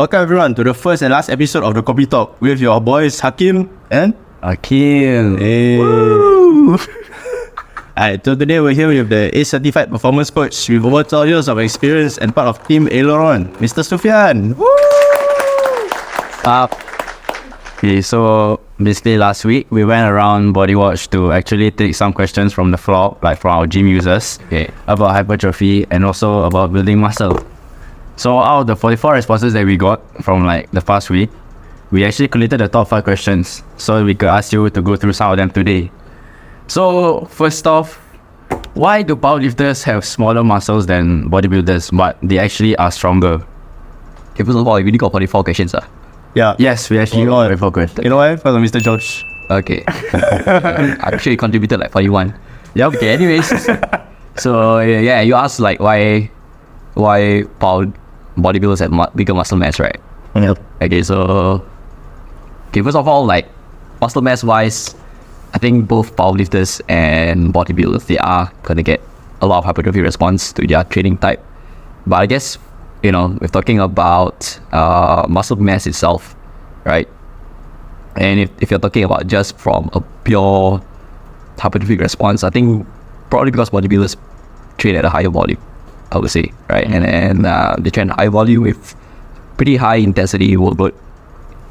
Welcome everyone to the first and last episode of the Kopi Talk with your boys Hakim and Akhil. Hey. Alright, so today we're here with the A-certified performance coach with over 12 years of experience and part of Team Aileron, Mr. Sufyan. Okay, so basically last week we went around Body Watch to actually take some questions from the floor, like from our gym users, about hypertrophy and also about building muscle. So out of the 44 responses that we got from like the past week, we actually collated the top 5 questions, so we could ask you to go through some of them today. So first off, why do powerlifters have smaller muscles than bodybuilders, but they actually are stronger? Okay, first of all, we really got 44 questions. Yeah. Yes, we actually got 44 questions. You know why? Because of Mr. Josh. Okay. I'm sure you contributed like 41. Yep. Okay, anyways. So, yeah, you asked like why bodybuilders have bigger muscle mass, right? Yep. Okay, so... Okay, first of all, like, muscle mass wise, I think both powerlifters and bodybuilders, they are going to get a lot of hypertrophy response to their training type. But I guess, you know, we're talking about muscle mass itself, right? And if you're talking about just from a pure hypertrophy response, I think probably because bodybuilders train at a higher volume, I would say, right? And they train at high volume with pretty high intensity workload.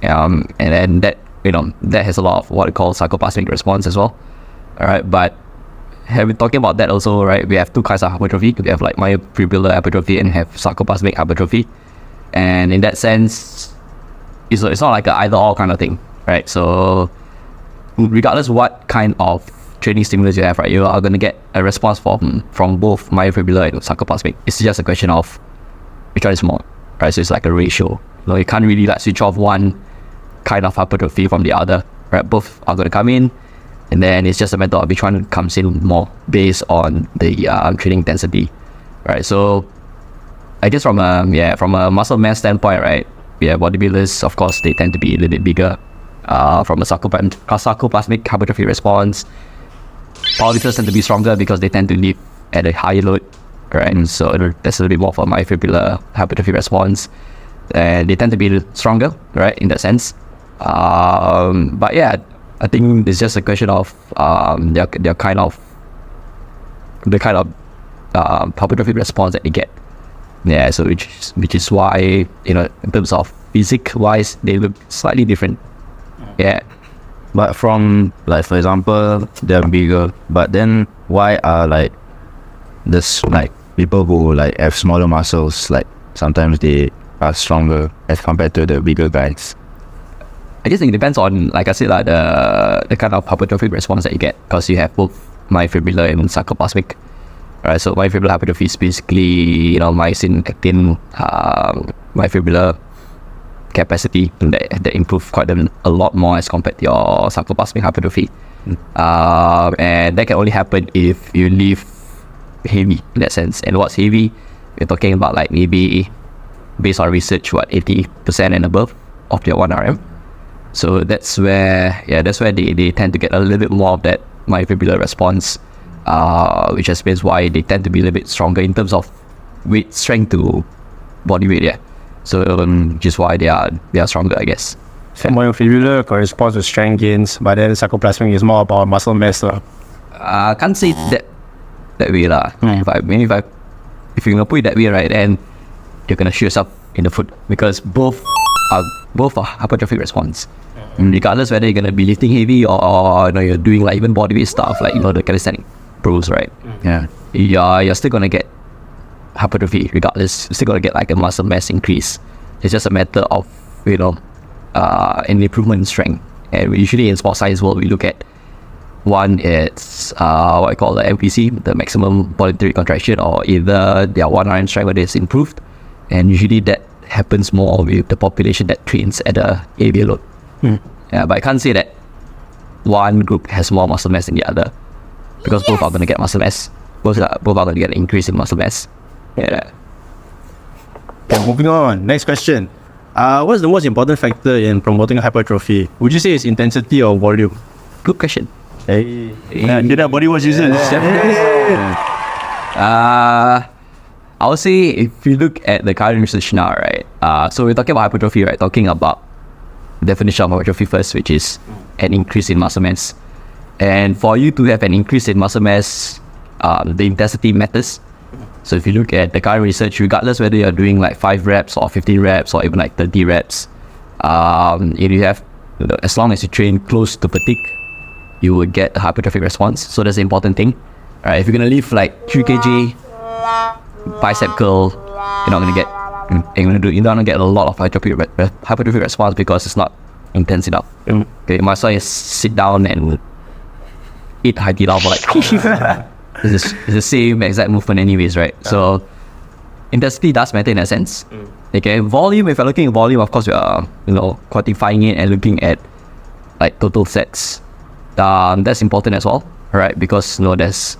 And then that, you know, that has a lot of what we call sarcoplasmic response as well. All right, but talking about that also, right, we have two kinds of hypertrophy. We have like myofibrillary hypertrophy and have sarcoplasmic hypertrophy. And in that sense, it's not like an either-or kind of thing, right? So regardless what kind of training stimulus you have, right, you are going to get a response from both myofibrillary and sarcoplasmic. It's just a question of which one is more, right? So it's like a ratio. You know, you can't really like switch off one kind of hypertrophy from the other, right? Both are going to come in, and then it's just a matter of which one comes in more based on the training intensity, right? So I guess from a muscle mass standpoint, right, bodybuilders, of course, they tend to be a little bit bigger. From a sarcoplasmic hypertrophy response, powerlifters tend to be stronger because they tend to lift at a higher load, right? And so that's a little bit more for myofibrillary hypertrophy response, and they tend to be stronger, right, in that sense. But yeah, I think it's just a question of their kind of hypertrophy response that they get. Yeah, so which is why, you know, in terms of physique wise, they look slightly different. Yeah. But from, like, for example, they're bigger, but then why are like this, like, people who like have smaller muscles, like sometimes they are stronger as compared to the bigger guys? I guess it depends on, like I said, like the kind of hypertrophy response that you get, because you have both myofibrillary and sarcoplasmic. Right, so myofibrillary hypertrophy is basically, you know, myosin, actin, myofibrillary capacity that improve quite a lot more as compared to your sarcoplasmic hypertrophy. And that can only happen if you lift heavy in that sense. And what's heavy? We're talking about like maybe, based on research, 80% and above of your 1RM. So that's where they tend to get a little bit more of that myofibrillary response, which explains why they tend to be a little bit stronger in terms of weight strength to body weight. Yeah, so which is why they are stronger, I guess. Myofibrillary corresponds to strength gains, but then sarcoplasmic is more about muscle mass. I can't say that way lah. If you're gonna put it that way, right, then you're gonna shoot yourself in the foot, because both are hypertrophic response. Regardless whether you're gonna be lifting heavy or you know, you're doing like even bodyweight stuff, like, you know, the calisthenic pros, right? Yeah. You're still gonna get hypertrophy regardless. You're still gonna get like a muscle mass increase. It's just a matter of, you know, an improvement in strength. And usually in sports science world, we look at one, it's what I call the MPC, the maximum voluntary contraction, or either their 1RM strength, whether it's improved. And usually that happens more with the population that trains at a heavier load. Yeah, but I can't say that one group has more muscle mass than the other, because both are going to get muscle mass. Both are going to get an increase in muscle mass. Yeah. Okay, moving on. Next question. What's the most important factor in promoting hypertrophy? Would you say it's intensity or volume? Good question. Hey. Dia dah body wash users. I would say if you look at the current research now, right? So we're talking about hypertrophy, right? Talking about definition of hypertrophy first, which is an increase in muscle mass. And for you to have an increase in muscle mass, the intensity matters. So if you look at the current research, regardless whether you're doing like 5 reps or 15 reps or even like 30 reps, if you have, as long as you train close to fatigue, you will get a hypertrophic response. So that's the important thing. Right? If you're gonna lift like 3 kg bicep curl, you're not gonna get a lot of hypertrophic response because it's not intense enough. Okay, you might as well just sit down and eat Hai Di Lao for like it's the same exact movement anyways, right? So intensity does matter in a sense. Okay, volume, if you're looking at volume, of course we are quantifying it and looking at like total sets. That's important as well, right? Because there's,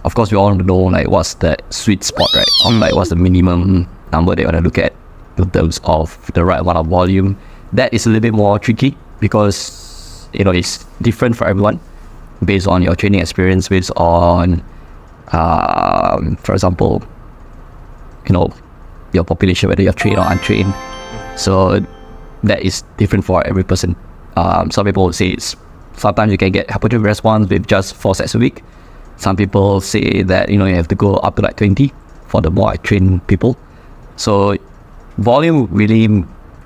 of course, we all want to know like what's the sweet spot, right? Or like what's the minimum number they want to look at in terms of the right amount of volume. That is a little bit more tricky because it's different for everyone based on your training experience, based on for example, your population, whether you're trained or untrained. So that is different for every person. Some people would say sometimes you can get hypertrophy response with just 4 sets a week. Some people say that you have to go up to like 20 for the more trained people. So volume really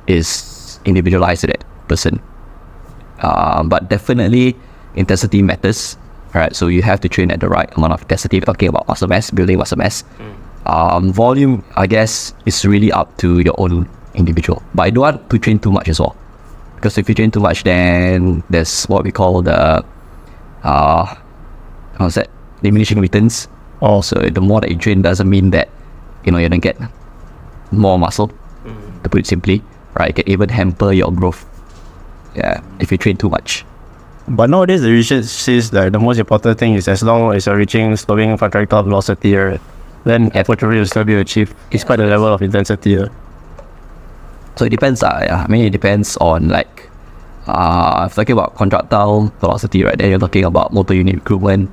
is individualized to that person. But definitely intensity matters. Alright, so you have to train at the right amount of intensity. We're talking about muscle mass, building muscle mass. Volume, I guess, is really up to your own individual. But I don't want to train too much as well. Because if you train too much, then there's what we call the diminishing returns. So the more that you train doesn't mean that you're gonna get more muscle. To put it simply, right? It can even hamper your growth. Yeah, if you train too much. But nowadays the research says that the most important thing is as long as you're reaching slowing contractile velocity, right, then hypertrophy will still be achieved. It's quite a level of intensity. So it depends. I mean, it depends on like, if you're talking about contractile velocity, right? Then you're talking about motor unit recruitment.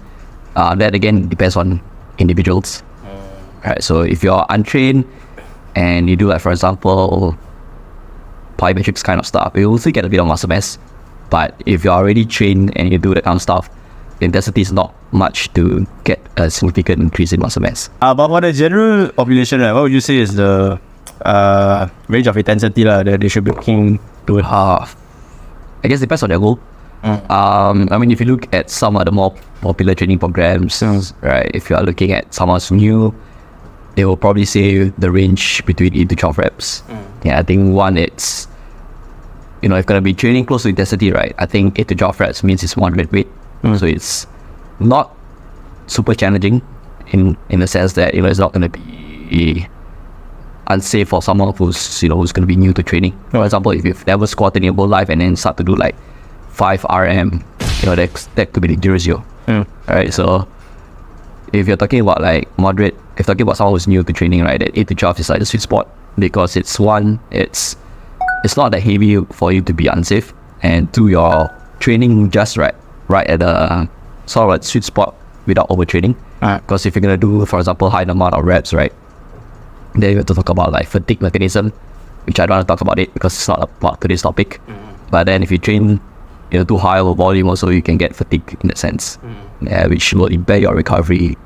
That again depends on individuals. Right. So if you're untrained and you do like, for example, plyometrics kind of stuff, you will still get a bit of muscle mass. But if you're already trained and you do that kind of stuff, the intensity is not much to get a significant increase in muscle mass. But for the general population, right, what would you say is the range of intensity that they should be looking to? I guess it depends on their goal. I mean, if you look at some of the more popular training programs, right, if you are looking at someone who's new, they will probably say the range between 8 to 12 reps. Yeah, I think it's if you're going to be training close to intensity, right, I think 8 to 12 reps means it's moderate weight. So it's not super challenging in the sense that it's not going to be unsafe for someone who's going to be new to training. For example, if you've never squatted in your whole life and then start to do like 5 RM, that could be dangerous. Alright, so if you're talking about like moderate, if you're talking about someone who's new to training, right, that 8 to 12 is like the sweet spot because it's not that heavy for you to be unsafe, and 2, you're training just right at the sort of sweet spot without overtraining. Because if you're gonna do, for example, high amount of reps, right, then you have to talk about like fatigue mechanism, which I don't want to talk about it because it's not about today's topic. But then if you train too high of a volume, also you can get fatigue in that sense, which will impair your recovery,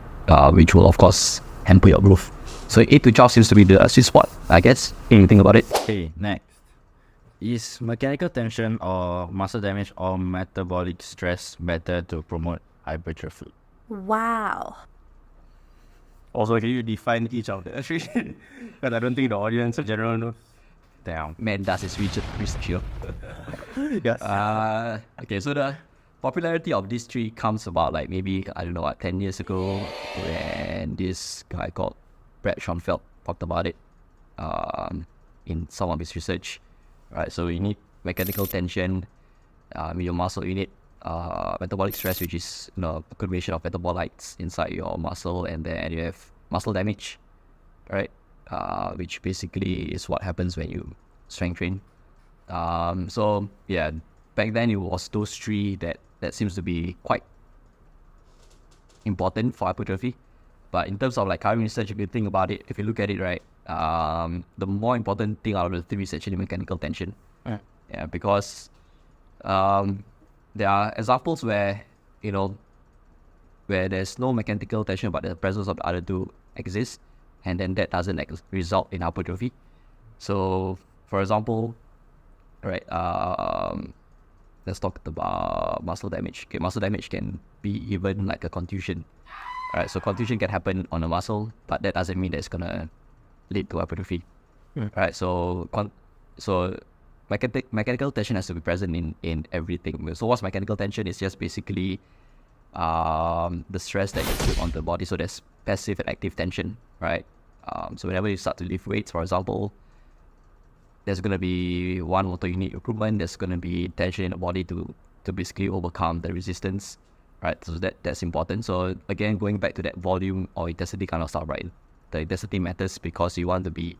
which will of course hamper your growth. So 8 to 12 seems to be the sweet spot, I guess. Think about it. Okay, next. Is mechanical tension or muscle damage or metabolic stress better to promote hypertrophy? Wow. Also, can you define each of the three? Because I don't think the audience in general knows. Damn. Man does his research. Yes. Okay, so the popularity of these 3 comes about like maybe, 10 years ago when this guy called Brad Schoenfeld talked about it in some of his research. Right, so you need mechanical tension, in your muscle. You need metabolic stress, which is a combination of metabolites inside your muscle, and then you have muscle damage, right? Which basically is what happens when you strength train. So yeah, back then it was those 3 that seems to be quite important for hypertrophy. But in terms of like current research, if you think about it, if you look at it, right, the more important thing out of the three is actually mechanical tension. Yeah, because there are examples where, where there's no mechanical tension but the presence of the other two exists, and then that doesn't result in hypertrophy. So, for example, right, let's talk about muscle damage. Okay, muscle damage can be even like a contusion. Right, so contusion can happen on a muscle, but that doesn't mean that it's gonna lead to hypertrophy. Right, so mechanical tension has to be present in everything. So what's mechanical tension? Is just basically the stress that you put on the body. So there's passive and active tension, right? So whenever you start to lift weights, for example, there's gonna be one motor unit improvement. There's gonna be tension in the body to basically overcome the resistance. Right, so that's important. So again, going back to that volume or intensity kind of stuff, right? The intensity matters because you want to be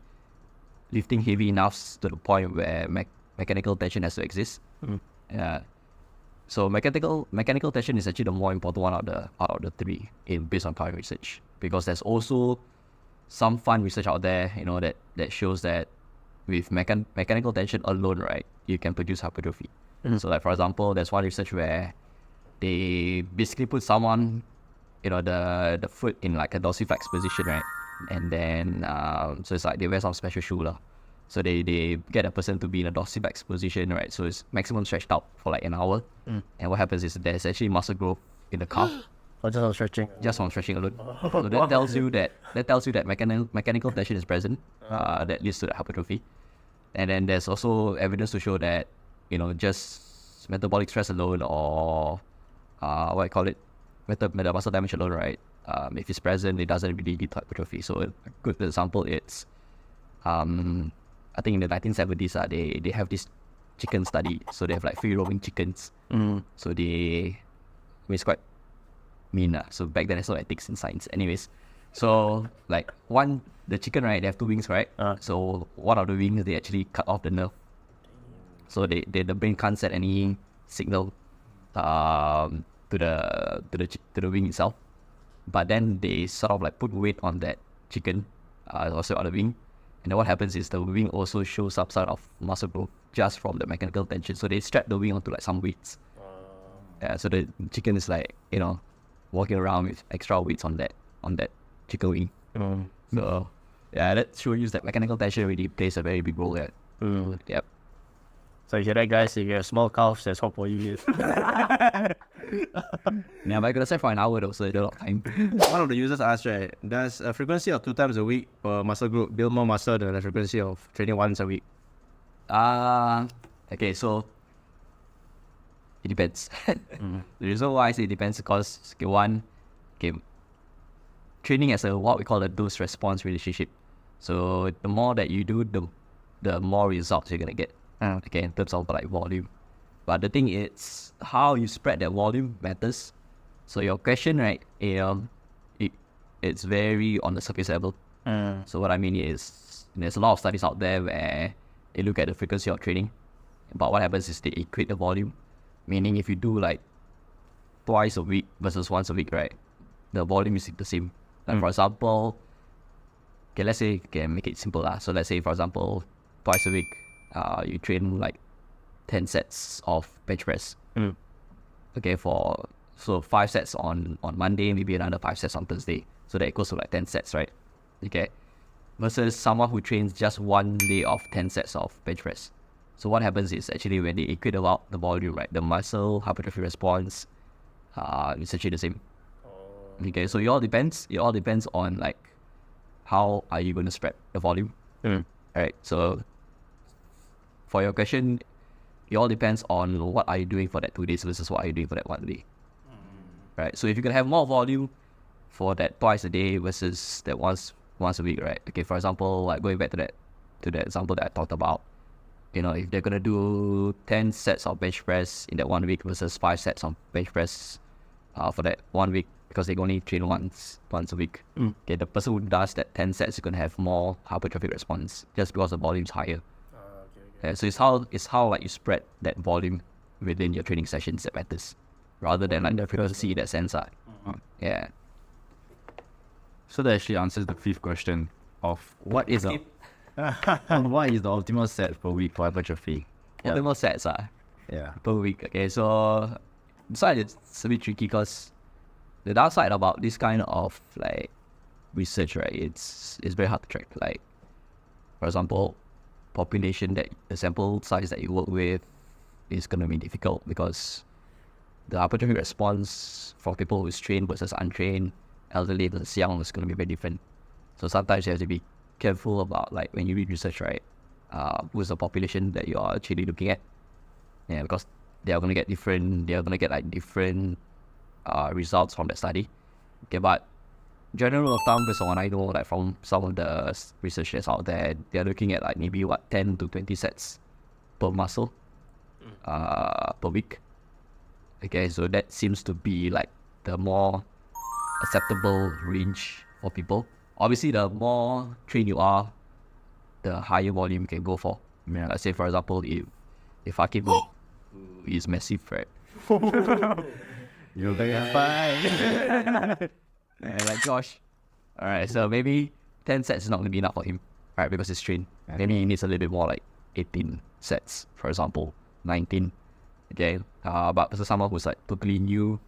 lifting heavy enough to the point where mechanical tension has to exist. So mechanical tension is actually the more important one out of the three based on current research, because there's also some fun research out there, that shows that with mechanical tension alone, right, you can produce hypertrophy. So like for example, there's one research where they basically put someone, the foot in like a dorsiflex position, right? And then, so it's like they wear some special shoe lah. So they get a person to be in a dorsiflex position, right? So it's maximum stretched out for like an hour. And what happens is there's actually muscle growth in the calf. Just on stretching. Just from stretching alone. So that tells you that mechanical tension is present. That leads to the hypertrophy. And then there's also evidence to show that, just metabolic stress alone or muscle damage alone, right? If it's present, it doesn't really lead to hypertrophy. So a good example is, I think in the 1970s, they have this chicken study. So they have like free roaming chickens. So it's quite mean. So back then there's no ethics in science. Anyways, so like the chicken, right? They have two wings, right? So one of the wings they actually cut off the nerve. So the brain can't set any signal to the wing itself, but then they sort of like put weight on that chicken, also on the wing, and then what happens is the wing also shows some sort of muscle growth just from the mechanical tension. So they strap the wing onto like some weights. So the chicken is like walking around with extra weights on that chicken wing. So yeah, that shows you that mechanical tension really plays a very big role there. Yep. So you hear that, guys? If you have small calves, there's hope for you. Yeah, but I gotta say for an hour though, so there's a lot of time. One of the users asked, right, does a frequency of 2 times a week per muscle group build more muscle than a frequency of training once a week? Okay, so it depends. The reason why I say it depends because training has what we call a dose response relationship. So the more that you do, the more results you're gonna get. Okay, in terms of like volume. But the thing is, how you spread that volume matters. So your question, right, it's very on the surface level. So what I mean is, there's a lot of studies out there where they look at the frequency of training, but what happens is they equate the volume. Meaning if you do like twice a week versus once a week, right, the volume is the same. Like for example, okay, let's say, make it simple lah. So let's say for example, twice a week, you train like 10 sets of bench press. Okay, so 5 sets on Monday, maybe another 5 sets on Thursday. So that equals to like 10 sets, right? Okay. Versus someone who trains just one day of 10 sets of bench press. So what happens is actually when they equate the volume, right, the muscle hypertrophy response is actually the same. Okay, so it all depends on like how are you going to spread the volume. Alright, so for your question, it all depends on what are you doing for that 2 days versus what are you doing for that 1 day. Right, so if you can have more volume for that twice a day versus that once a week, right? Okay, for example, like going back to that example that I talked about, if they're gonna do 10 sets of bench press in that 1 week versus 5 sets of bench press for that 1 week, because they only train once a week. Okay, the person who does that 10 sets is gonna have more hypertrophic response just because the volume's higher. So it's how like you spread that volume within your training sessions that matters, rather than like the frequency in that sense. Yeah. So that actually answers the fifth question of what is the optimal set per week for hypertrophy? Optimal sets Yeah. per week. Okay, so side it's a bit tricky because the downside about this kind of like research, right? It's very hard to track. Like, for example, population that the sample size that you work with is gonna be difficult because the hypertrophy response for people who's trained versus untrained, elderly versus young is gonna be very different. So sometimes you have to be careful about like when you read research, right? Who's the population that you are actually looking at? Yeah, because they are gonna get different. They are gonna get like different results from that study. Okay, but general rule of thumb, based on what I know, like from some of the research that's out there, they're looking at like maybe 10 to 20 sets per muscle per week. Okay, so that seems to be like the more acceptable range for people. Obviously, the more trained you are, the higher volume you can go for. Yeah. Let's say, for example, if Hakim who is massive, right? You're very fine. And like Josh, alright, so maybe 10 sets is not going to be enough for him, right? Because he's trained. Maybe he needs a little bit more, like 18 sets, for example, 19. Okay, but for someone who's like totally new,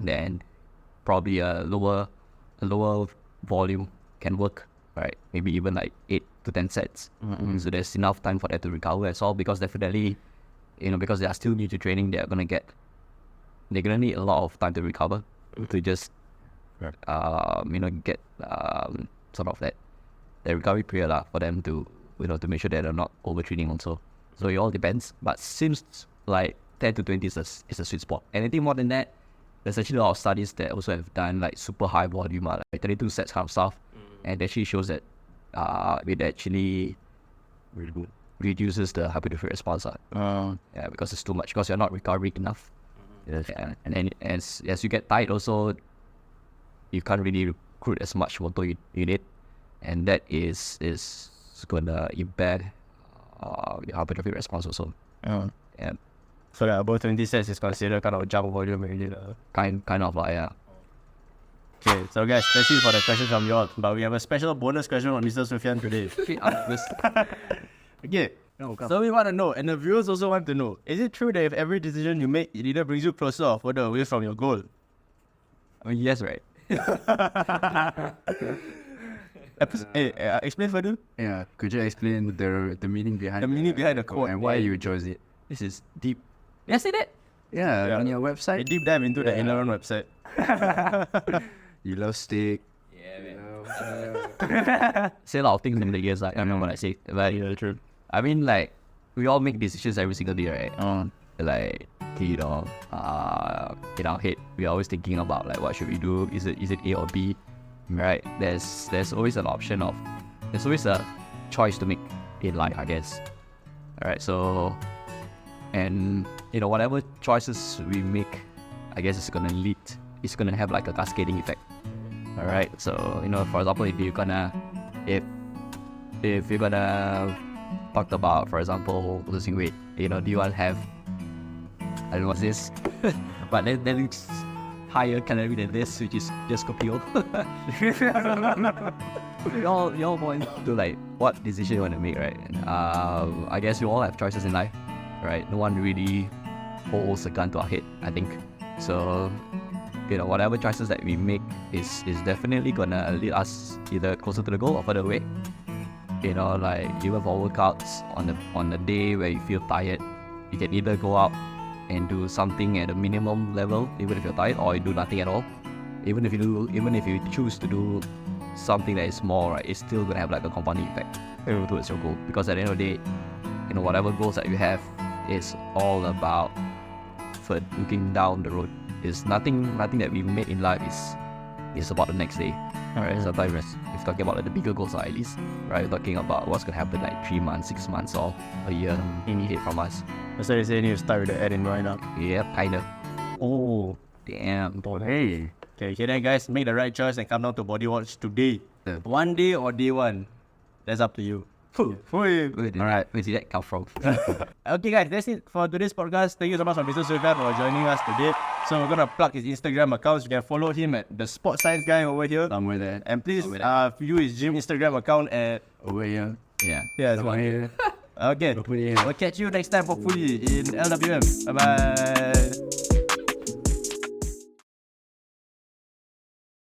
then probably a lower volume can work, right? Maybe even like 8 to 10 sets. So there's enough time for that to recover as well. Because definitely, because they are still new to training, they're gonna need a lot of time to recover to just get sort of that recovery period for them to to make sure that they're not overtraining also. So it all depends, but seems like 10 to 20 is a sweet spot. Anything more than that, there's actually a lot of studies that also have done like super high volume, like 32 sets kind of stuff, and it actually shows that it actually reduces the hypertrophy response. Yeah, because it's too much, because you're not recovering enough. Yes. Yeah, and then as you get tired also, you can't really recruit as much motor unit, and that is gonna impair your hypertrophy response also. Yeah, So like above 20 sets is considered kind of junk volume already. kind of like Okay, so guys, that's it for the questions from you all. But we have a special bonus question from Mr. Sufyan today. Okay, so we want to know, and the viewers also want to know, is it true that if every decision you make, it either brings you closer or further away from your goal? I mean, yes, right. Explain further. Yeah. Could you explain the meaning behind The quote and why you chose it? This is deep. Did I say that? Yeah, on your A website. deep dive into the Aileron website. You love steak. Yeah, man. Say a lot of things in the years, like I know what I say, but True. I mean, like, we all make decisions every single day, right? Like, in our head, we're always thinking about like, what should we do? Is it A or B? Right? There's always an option of, there's always a choice to make in life, I guess. Alright, so, and whatever choices we make, I guess it's gonna have like a cascading effect. Alright, so for example, if you're gonna talk about, for example, losing weight, do you want to have, I don't know what's this, but then it's higher calorie than this, which is just Kopi. you all want to like what decision you want to make, right? I guess we all have choices in life, right? No one really holds a gun to our head, I think. So whatever choices that we make is definitely gonna lead us either closer to the goal or further away. Like even for workouts on the day where you feel tired, you can either go out and do something at a minimum level, even if you're tired, or you do nothing at all. Even if you choose to do something that is small, right, it's still gonna have like a compounding effect towards your goal. Because at the end of the day, whatever goals that you have, is all about for looking down the road. Is nothing that we made in life is about the next day. Alright, sometimes if talking about like, the bigger goals, at least, right, we're talking about what's gonna happen like 3 months, 6 months, or a year ahead from us. That's why they say you need to start with the ad in right now. Yep, kinda. Oh, Damn. hey. Okay, then guys, make the right choice and come down to Body Watch today. Yeah. One day or day one, that's up to you. Alright, where did that come from? Okay, guys, that's it for today's podcast. Thank you so much for Mr. Sultan for joining us today. So we're gonna plug his Instagram accounts. You can follow him at the Sports Science Guy over here. Somewhere there. And please view his gym Instagram account at Over here. Yeah. it's one here. Okay, we'll catch you next time hopefully in LWM. Bye bye.